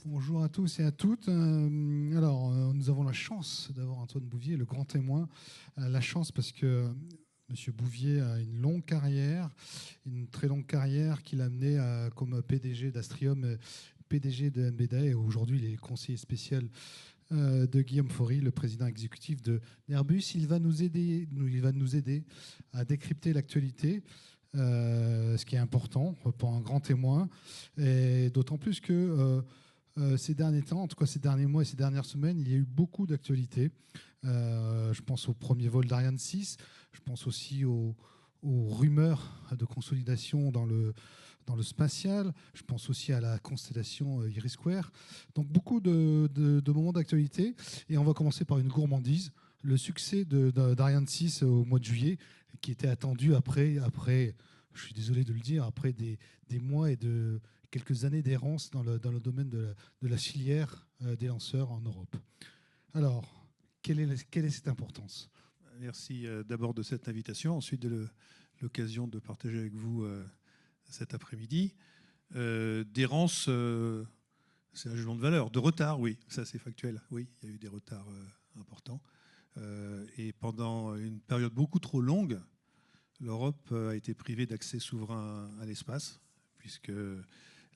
Bonjour à tous et à toutes. Nous avons la chance d'avoir Antoine Bouvier, le grand témoin. La chance parce que Monsieur Bouvier a une longue carrière, une très longue carrière qu'il a menée comme PDG d'Astrium, PDG de MBDA, et aujourd'hui il est conseiller spécial de Guillaume Faury, le président exécutif d'Airbus. Il va nous aider à décrypter l'actualité. Ce qui est important pour un grand témoin, et d'autant plus que ces derniers temps, en tout cas ces derniers mois et ces dernières semaines, il y a eu beaucoup d'actualités. Je pense au premier vol d'Ariane 6, je pense aussi aux rumeurs de consolidation dans le spatial, je pense aussi à la constellation Iris-Square. Donc beaucoup de moments d'actualité, et on va commencer par une gourmandise. Le succès d'Ariane 6 au mois de juillet, qui était attendu après, je suis désolé de le dire, après des mois et de quelques années d'errance dans le domaine de la filière des lanceurs en Europe. Alors, quelle est cette importance? Merci d'abord de cette invitation, ensuite de l'occasion de partager avec vous cet après-midi. D'errance, c'est un jugement de valeur. De retard, oui, ça c'est factuel. Oui, il y a eu des retards importants. Et pendant une période beaucoup trop longue, l'Europe a été privée d'accès souverain à l'espace, puisque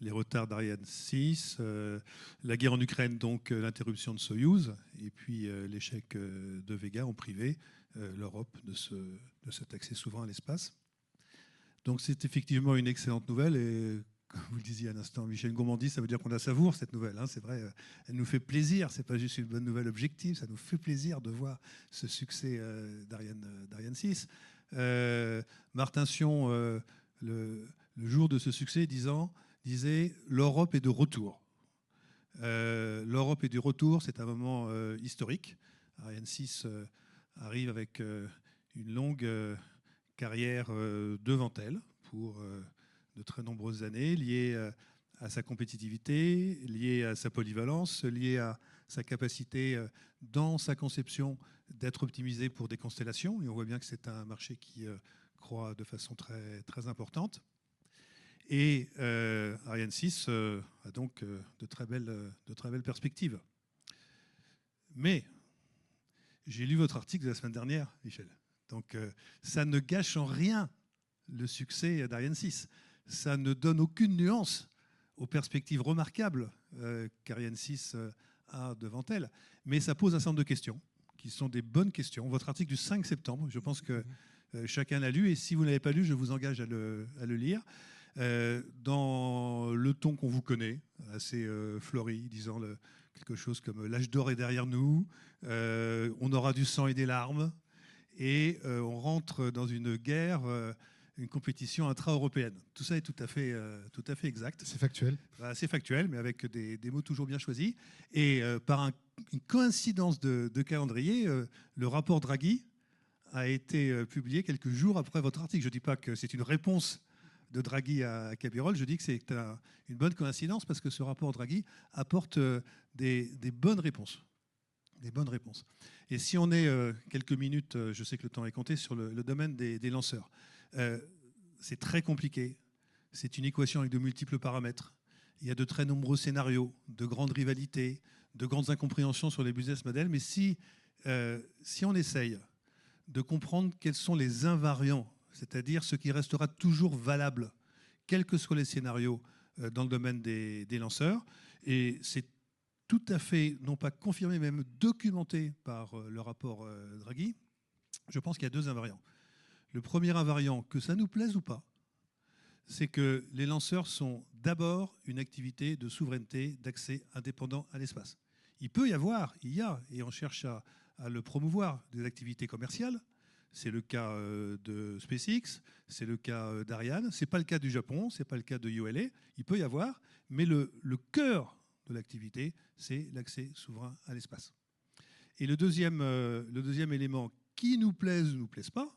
les retards d'Ariane 6, la guerre en Ukraine, donc l'interruption de Soyouz, et puis l'échec de Vega ont privé l'Europe de cet accès souverain à l'espace. Donc c'est effectivement une excellente nouvelle, et comme vous le disiez à l'instant, Michel Gourmandis, ça veut dire qu'on la savoure, cette nouvelle. Hein, c'est vrai, elle nous fait plaisir, c'est pas juste une bonne nouvelle objective, ça nous fait plaisir de voir ce succès d'Ariane 6. Martin Sion, le jour de ce succès, disait « l'Europe est de retour ». L'Europe est du retour, c'est un moment historique. Ariane 6 arrive avec une longue carrière devant elle pour de très nombreuses années, liée à sa compétitivité, liée à sa polyvalence, liée à sa capacité dans sa conception d'être optimisée pour des constellations. Et on voit bien que c'est un marché qui croît de façon très, très importante. Et Ariane 6 a donc de très belles perspectives. Mais j'ai lu votre article de la semaine dernière, Michel. Donc ça ne gâche en rien le succès d'Ariane 6. Ça ne donne aucune nuance aux perspectives remarquables qu'Ariane 6 a devant elle. Mais ça pose un certain nombre de questions, qui sont des bonnes questions. Votre article du 5 septembre, je pense que chacun l'a lu. Et si vous ne l'avez pas lu, je vous engage à le lire. Dans le ton qu'on vous connaît, assez fleuri, disant quelque chose comme « l'âge d'or est derrière nous, on aura du sang et des larmes, et on rentre dans une guerre, une compétition intra-européenne ». Tout ça est tout à fait exact. C'est factuel. C'est factuel, mais avec des mots toujours bien choisis. Et par une coïncidence de calendrier, le rapport Draghi a été publié quelques jours après votre article. Je ne dis pas que c'est une réponse de Draghi à Cabirol, je dis que c'est une bonne coïncidence parce que ce rapport Draghi apporte des bonnes réponses. Des bonnes réponses. Et si on est quelques minutes, je sais que le temps est compté, sur le domaine des lanceurs, c'est très compliqué. C'est une équation avec de multiples paramètres. Il y a de très nombreux scénarios, de grandes rivalités, de grandes incompréhensions sur les business models. Mais si on essaye de comprendre quels sont les invariants, c'est-à-dire ce qui restera toujours valable, quels que soient les scénarios dans le domaine des lanceurs. Et c'est tout à fait, non pas confirmé, même documenté par le rapport Draghi. Je pense qu'il y a deux invariants. Le premier invariant, que ça nous plaise ou pas, c'est que les lanceurs sont d'abord une activité de souveraineté, d'accès indépendant à l'espace. Il peut y avoir, il y a, et on cherche à le promouvoir, des activités commerciales. C'est le cas de SpaceX, c'est le cas d'Ariane, ce n'est pas le cas du Japon, ce n'est pas le cas de ULA, il peut y avoir, mais le cœur de l'activité, c'est l'accès souverain à l'espace. Et le deuxième élément, qui nous plaise ou ne nous plaise pas,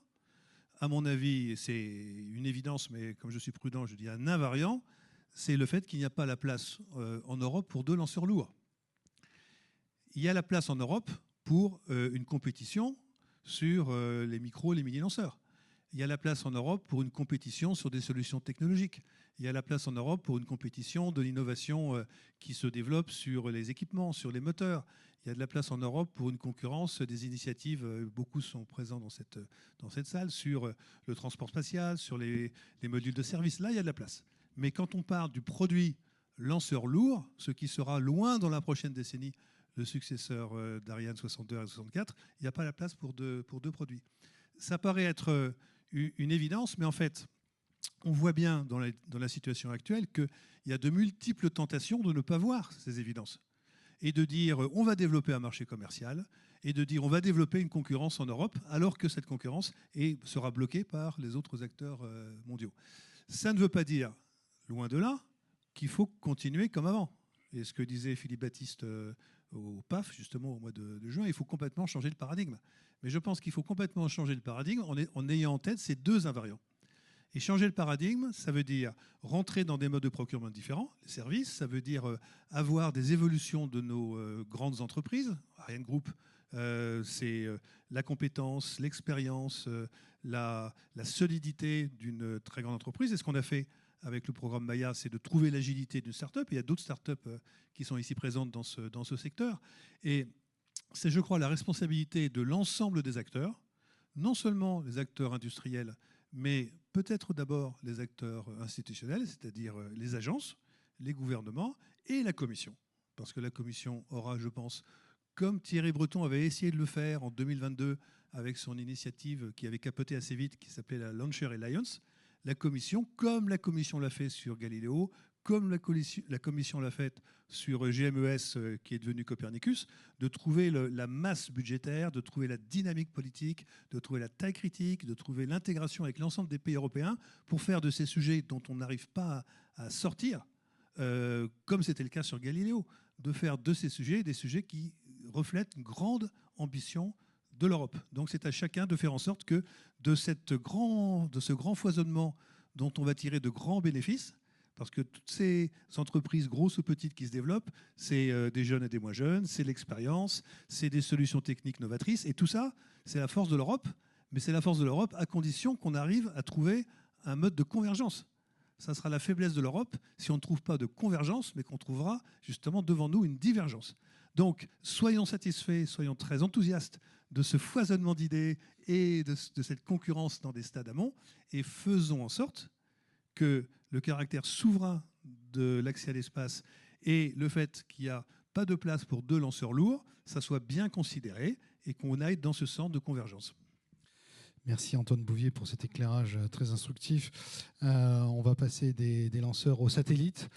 à mon avis, c'est une évidence, mais comme je suis prudent, je dis un invariant, c'est le fait qu'il n'y a pas la place en Europe pour deux lanceurs lourds. Il y a la place en Europe pour une compétition sur les micros et les mini-lanceurs. Il y a la place en Europe pour une compétition sur des solutions technologiques. il y a la place en Europe pour une compétition de l'innovation qui se développe sur les équipements, sur les moteurs. Il y a de la place en Europe pour une concurrence des initiatives, beaucoup sont présents dans cette salle, sur le transport spatial, sur les modules de service. Là, il y a de la place. Mais quand on parle du produit lanceur lourd, ce qui sera loin dans la prochaine décennie le successeur d'Ariane 62 et 64, il n'y a pas la place pour deux produits. Ça paraît être une évidence, mais en fait, on voit bien dans la situation actuelle qu'il y a de multiples tentations de ne pas voir ces évidences et de dire on va développer un marché commercial et de dire on va développer une concurrence en Europe alors que cette concurrence sera bloquée par les autres acteurs mondiaux. Ça ne veut pas dire, loin de là, qu'il faut continuer comme avant. Et ce que disait Philippe Baptiste au PAF, justement, au mois de juin, il faut complètement changer le paradigme. Mais je pense qu'il faut complètement changer le paradigme en ayant en tête ces deux invariants. Et changer le paradigme, ça veut dire rentrer dans des modes de procurement différents, les services, ça veut dire avoir des évolutions de nos grandes entreprises. Ariane Group, c'est la compétence, l'expérience, la solidité d'une très grande entreprise. Et ce qu'on a fait avec le programme Maya, c'est de trouver l'agilité d'une start-up. Il y a d'autres start-up qui sont ici présentes dans ce secteur. Et c'est, je crois, la responsabilité de l'ensemble des acteurs, non seulement les acteurs industriels, mais peut-être d'abord les acteurs institutionnels, c'est-à-dire les agences, les gouvernements et la Commission. Parce que la Commission aura, je pense, comme Thierry Breton avait essayé de le faire en 2022 avec son initiative qui avait capoté assez vite, qui s'appelait la Launcher Alliance, la Commission, comme la Commission l'a fait sur Galileo, comme la Commission l'a fait sur GMES, qui est devenu Copernicus, de trouver la masse budgétaire, de trouver la dynamique politique, de trouver la taille critique, de trouver l'intégration avec l'ensemble des pays européens pour faire de ces sujets dont on n'arrive pas à sortir, comme c'était le cas sur Galileo, de faire de ces sujets des sujets qui reflètent une grande ambition de l'Europe. Donc c'est à chacun de faire en sorte que de ce grand foisonnement dont on va tirer de grands bénéfices, parce que toutes ces entreprises grosses ou petites qui se développent, c'est des jeunes et des moins jeunes, c'est l'expérience, c'est des solutions techniques novatrices, et tout ça, c'est la force de l'Europe, mais c'est la force de l'Europe à condition qu'on arrive à trouver un mode de convergence. Ça sera la faiblesse de l'Europe si on ne trouve pas de convergence, mais qu'on trouvera justement devant nous une divergence. Donc, soyons satisfaits, soyons très enthousiastes de ce foisonnement d'idées et de cette concurrence dans des stades amont, et faisons en sorte que le caractère souverain de l'accès à l'espace et le fait qu'il n'y a pas de place pour deux lanceurs lourds, ça soit bien considéré et qu'on aille dans ce sens de convergence. Merci Antoine Bouvier pour cet éclairage très instructif. On va passer des lanceurs aux satellites.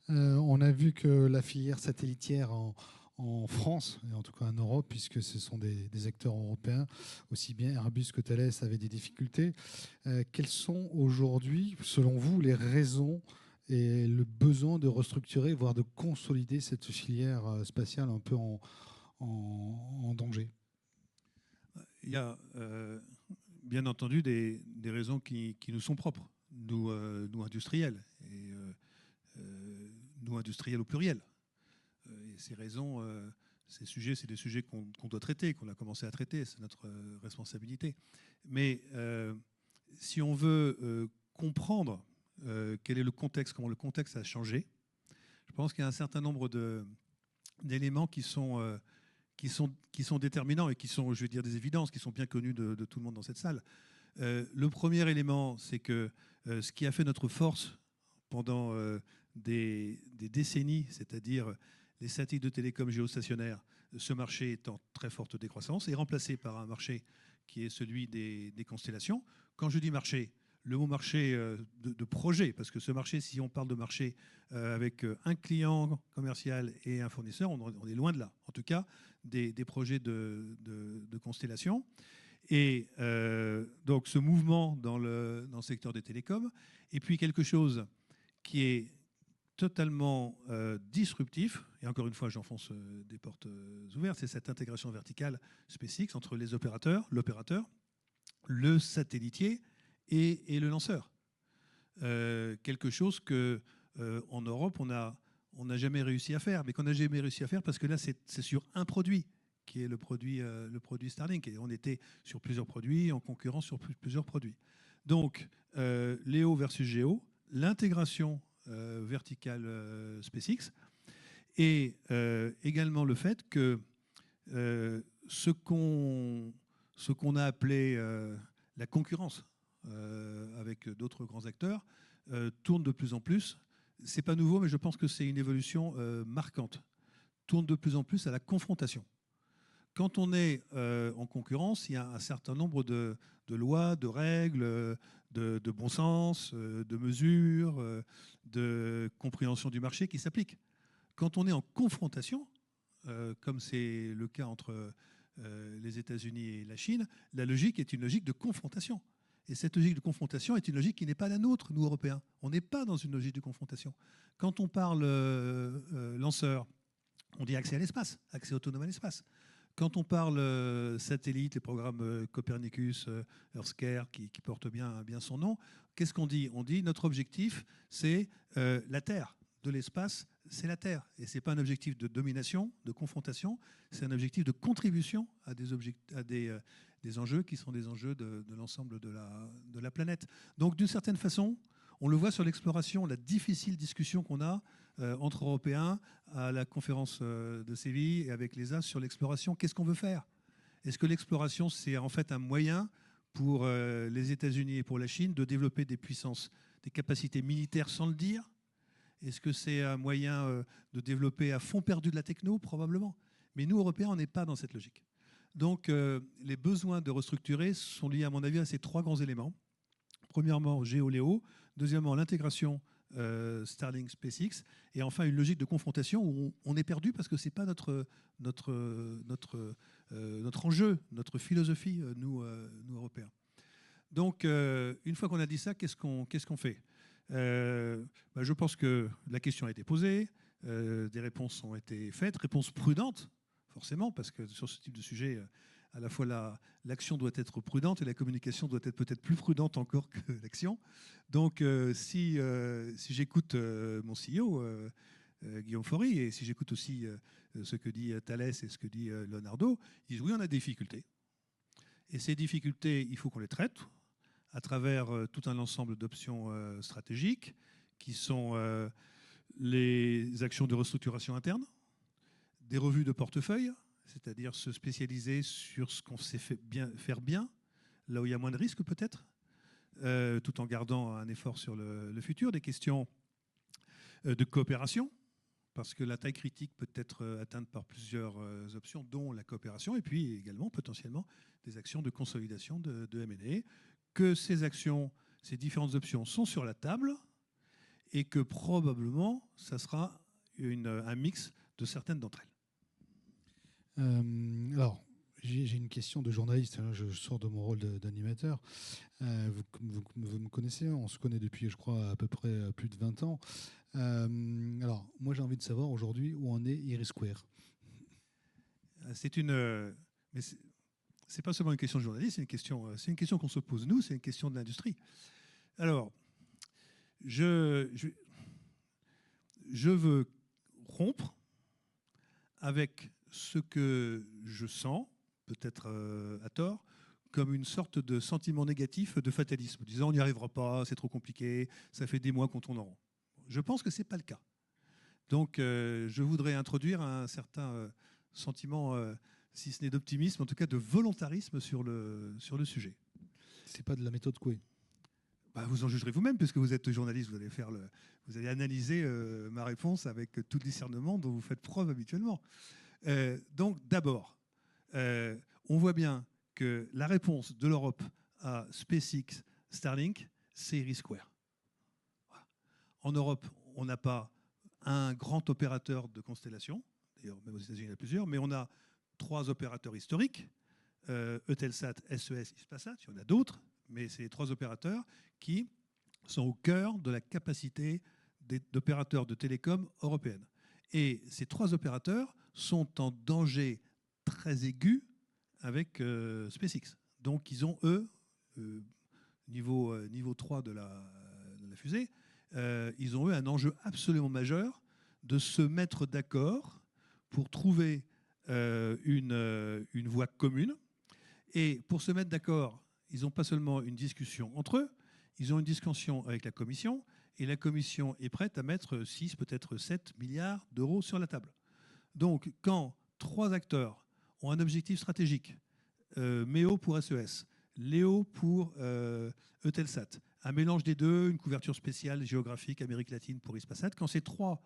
On a vu que la filière satellitière en France, et en tout cas en Europe, puisque ce sont des acteurs européens, aussi bien Airbus que Thales avaient des difficultés. Quelles sont aujourd'hui, selon vous, les raisons et le besoin de restructurer, voire de consolider cette filière spatiale un peu en danger? Il y a bien entendu des raisons qui nous sont propres, nous industriels, et nous industriels au pluriel. Et ces raisons, ces sujets, c'est des sujets qu'on doit traiter, qu'on a commencé à traiter, c'est notre responsabilité. Mais si on veut comprendre quel est le contexte, comment le contexte a changé, je pense qu'il y a un certain nombre d'éléments qui sont déterminants et qui sont, je veux dire, des évidences, qui sont bien connues de tout le monde dans cette salle. Le premier élément, c'est que ce qui a fait notre force pendant des décennies, c'est-à-dire les satellites de télécom géostationnaires, ce marché est en très forte décroissance, est remplacé par un marché qui est celui des constellations. Quand je dis marché, le mot marché de projet, parce que ce marché, si on parle de marché avec un client commercial et un fournisseur, on est loin de là. En tout cas, des projets de constellation. Et donc ce mouvement dans le secteur des télécoms, et puis quelque chose qui est totalement disruptif, et encore une fois j'enfonce des portes ouvertes, c'est cette intégration verticale SpaceX entre les opérateurs, l'opérateur, le satellitier et le lanceur. Quelque chose que en Europe on n'a jamais réussi à faire, mais qu'on n'a jamais réussi à faire parce que là c'est sur un produit qui est le produit Starlink, et on était sur plusieurs produits en concurrence sur plusieurs produits. Donc Léo versus Géo, l'intégration verticale SpaceX et également le fait que ce qu'on a appelé la concurrence avec d'autres grands acteurs tourne de plus en plus. C'est pas nouveau, mais je pense que c'est une évolution marquante. Tourne de plus en plus à la confrontation. Quand on est en concurrence, il y a un certain nombre de lois, de règles, de bon sens, de mesures, de compréhension du marché qui s'appliquent. Quand on est en confrontation, comme c'est le cas entre les États-Unis et la Chine, la logique est une logique de confrontation. Et cette logique de confrontation est une logique qui n'est pas la nôtre, nous, Européens. On n'est pas dans une logique de confrontation. Quand on parle lanceur, on dit accès à l'espace, accès autonome à l'espace. Quand on parle satellite, les programmes Copernicus, Earthcare, qui portent bien son nom, qu'est-ce qu'on dit? On dit notre objectif, c'est la Terre. De l'espace, c'est la Terre. Et ce n'est pas un objectif de domination, de confrontation, c'est un objectif de contribution à des enjeux qui sont des enjeux de l'ensemble de la planète. Donc d'une certaine façon, on le voit sur l'exploration, la difficile discussion qu'on a entre Européens à la conférence de Séville et avec l'ESA sur l'exploration. Qu'est-ce qu'on veut faire? Est-ce que l'exploration, c'est en fait un moyen pour les États-Unis et pour la Chine de développer des puissances, des capacités militaires sans le dire? Est-ce que c'est un moyen de développer à fond perdu de la techno? Probablement. Mais nous, Européens, on n'est pas dans cette logique. Donc, les besoins de restructurer sont liés, à mon avis, à ces trois grands éléments. Premièrement, Géoléo. Deuxièmement, l'intégration Starlink SpaceX. Et enfin, une logique de confrontation où on est perdu parce que ce n'est pas notre enjeu, notre philosophie, nous Européens. Donc, une fois qu'on a dit ça, qu'est-ce qu'on fait? Je pense que la question a été posée, des réponses ont été faites, réponses prudentes, forcément, parce que sur ce type de sujet, à la fois l'action doit être prudente et la communication doit être peut-être plus prudente encore que l'action. Donc, si j'écoute mon CEO, Guillaume Faury, et si j'écoute aussi ce que dit Thalès et ce que dit Leonardo, ils disent oui, on a des difficultés. Et ces difficultés, il faut qu'on les traite à travers tout un ensemble d'options stratégiques qui sont les actions de restructuration interne, des revues de portefeuille, c'est-à-dire se spécialiser sur ce qu'on sait faire bien, là où il y a moins de risques peut-être, tout en gardant un effort sur le futur, des questions de coopération, parce que la taille critique peut être atteinte par plusieurs options, dont la coopération, et puis également potentiellement des actions de consolidation de M&A, que ces actions, ces différentes options sont sur la table et que probablement, ça sera un mix de certaines d'entre elles. Alors, j'ai une question de journaliste, hein, je sors de mon rôle d'animateur. Vous me connaissez, on se connaît depuis, je crois, à peu près plus de 20 ans. Alors, moi, j'ai envie de savoir aujourd'hui où en est IRIS². C'est pas seulement une question de journaliste, c'est une question qu'on se pose nous, c'est une question de l'industrie. Alors, je veux rompre avec ce que je sens, peut-être à tort, comme une sorte de sentiment négatif de fatalisme, disant on n'y arrivera pas, c'est trop compliqué, ça fait des mois qu'on tourne en rond. Je pense que ce n'est pas le cas. Donc, je voudrais introduire un certain sentiment, si ce n'est d'optimisme, en tout cas de volontarisme sur le sujet. C'est pas de la méthode Coué. Vous en jugerez vous-même, puisque vous êtes journaliste, vous allez analyser ma réponse avec tout le discernement dont vous faites preuve habituellement. Donc, d'abord, on voit bien que la réponse de l'Europe à SpaceX, Starlink, c'est IRIS². Voilà. En Europe, on n'a pas un grand opérateur de constellation, d'ailleurs même aux États-Unis il y en a plusieurs, mais on a 3 opérateurs historiques, Eutelsat, SES, Hispasat, il y en a d'autres, mais c'est les 3 opérateurs qui sont au cœur de la capacité d'opérateurs de télécom européennes. Et ces 3 opérateurs sont en danger très aigu avec SpaceX. Donc ils ont, eux, niveau 3 de la fusée, ils ont eu un enjeu absolument majeur de se mettre d'accord pour trouver une voie commune. Et pour se mettre d'accord, ils n'ont pas seulement une discussion entre eux, ils ont une discussion avec la Commission et la Commission est prête à mettre 6, peut-être 7 milliards d'euros sur la table. Donc, quand 3 acteurs ont un objectif stratégique, MEO pour SES, Léo pour Eutelsat, un mélange des deux, une couverture spéciale géographique Amérique latine pour Hispasat, quand ces 3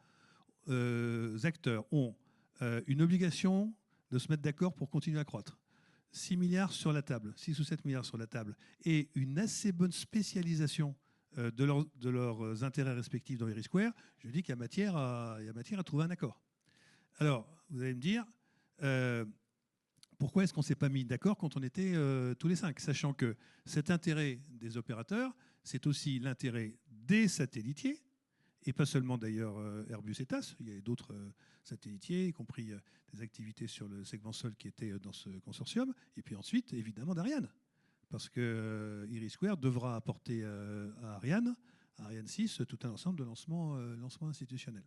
acteurs ont une obligation de se mettre d'accord pour continuer à croître, 6 milliards sur la table, 6 ou 7 milliards sur la table, et une assez bonne spécialisation de leurs intérêts respectifs dans Irisquare, je dis qu'il y a matière à trouver un accord. Alors, vous allez me dire, pourquoi est-ce qu'on ne s'est pas mis d'accord quand on était tous les 5, sachant que cet intérêt des opérateurs, c'est aussi l'intérêt des satellitiers, et pas seulement d'ailleurs Airbus et TAS, il y avait d'autres satellitiers, y compris des activités sur le segment sol qui étaient dans ce consortium, et puis ensuite, évidemment, d'Ariane, parce que Irisquare devra apporter à Ariane 6, tout un ensemble de lancements institutionnels.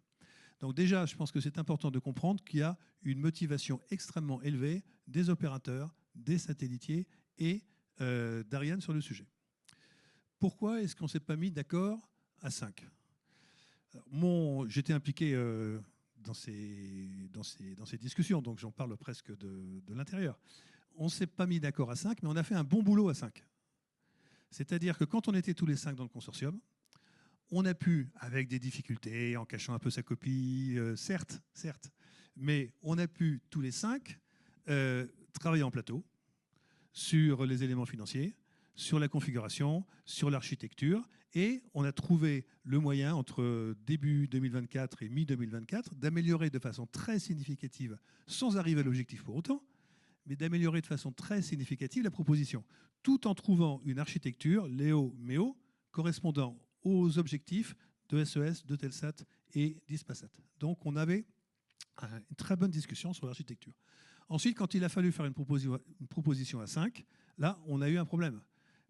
Donc déjà, je pense que c'est important de comprendre qu'il y a une motivation extrêmement élevée des opérateurs, des satellitiers et d'Ariane sur le sujet. Pourquoi est-ce qu'on ne s'est pas mis d'accord à 5 ? J'étais impliqué dans ces discussions, donc j'en parle presque de l'intérieur. On ne s'est pas mis d'accord à 5, mais on a fait un bon boulot à 5. C'est-à-dire que quand on était tous les 5 dans le consortium, on a pu, avec des difficultés, en cachant un peu sa copie, certes, mais on a pu tous les 5 travailler en plateau sur les éléments financiers, sur la configuration, sur l'architecture, et on a trouvé le moyen, entre début 2024 et mi-2024, d'améliorer de façon très significative, sans arriver à l'objectif pour autant, mais d'améliorer de façon très significative la proposition, tout en trouvant une architecture, Léo-MEO, correspondant aux objectifs de SES, d'Eutelsat et d'Hispasat. Donc on avait une très bonne discussion sur l'architecture. Ensuite, quand il a fallu faire une proposition à 5, là, on a eu un problème.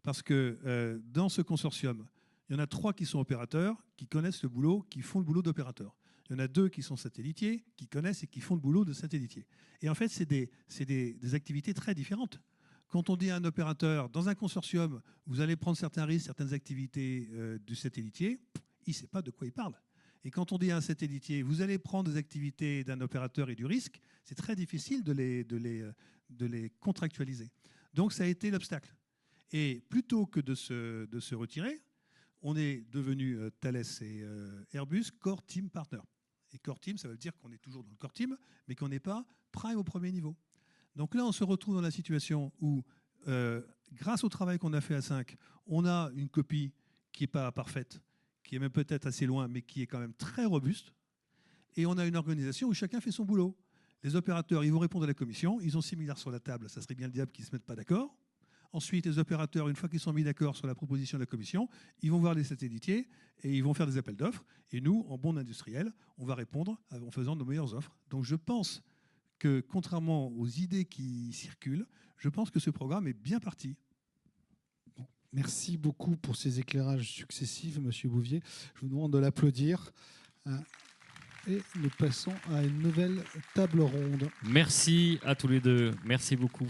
Parce que dans ce consortium, il y en a 3 qui sont opérateurs, qui connaissent le boulot, qui font le boulot d'opérateur. Il y en a 2 qui sont satellitiers, qui connaissent et qui font le boulot de satellitiers. Et en fait, c'est des activités très différentes. Quand on dit à un opérateur, dans un consortium, vous allez prendre certains risques, certaines activités du satellitier, il ne sait pas de quoi il parle. Et quand on dit à un satellitier, vous allez prendre des activités d'un opérateur et du risque, c'est très difficile de les contractualiser. Donc ça a été l'obstacle. Et plutôt que de se retirer, on est devenu Thales et Airbus Core Team Partner. Et Core Team, ça veut dire qu'on est toujours dans le Core Team, mais qu'on n'est pas Prime au premier niveau. Donc là, on se retrouve dans la situation où, grâce au travail qu'on a fait à 5, on a une copie qui n'est pas parfaite, qui est même peut-être assez loin, mais qui est quand même très robuste. Et on a une organisation où chacun fait son boulot. Les opérateurs, ils vont répondre à la commission, ils ont 6 milliards sur la table, ça serait bien le diable qu'ils ne se mettent pas d'accord. Ensuite, les opérateurs, une fois qu'ils sont mis d'accord sur la proposition de la commission, ils vont voir les satellitiers et ils vont faire des appels d'offres. Et nous, en bon industriel, on va répondre en faisant nos meilleures offres. Donc je pense que, contrairement aux idées qui circulent, je pense que ce programme est bien parti. Bon, merci beaucoup pour ces éclairages successifs, Monsieur Bouvier. Je vous demande de l'applaudir. Et nous passons à une nouvelle table ronde. Merci à tous les deux. Merci beaucoup.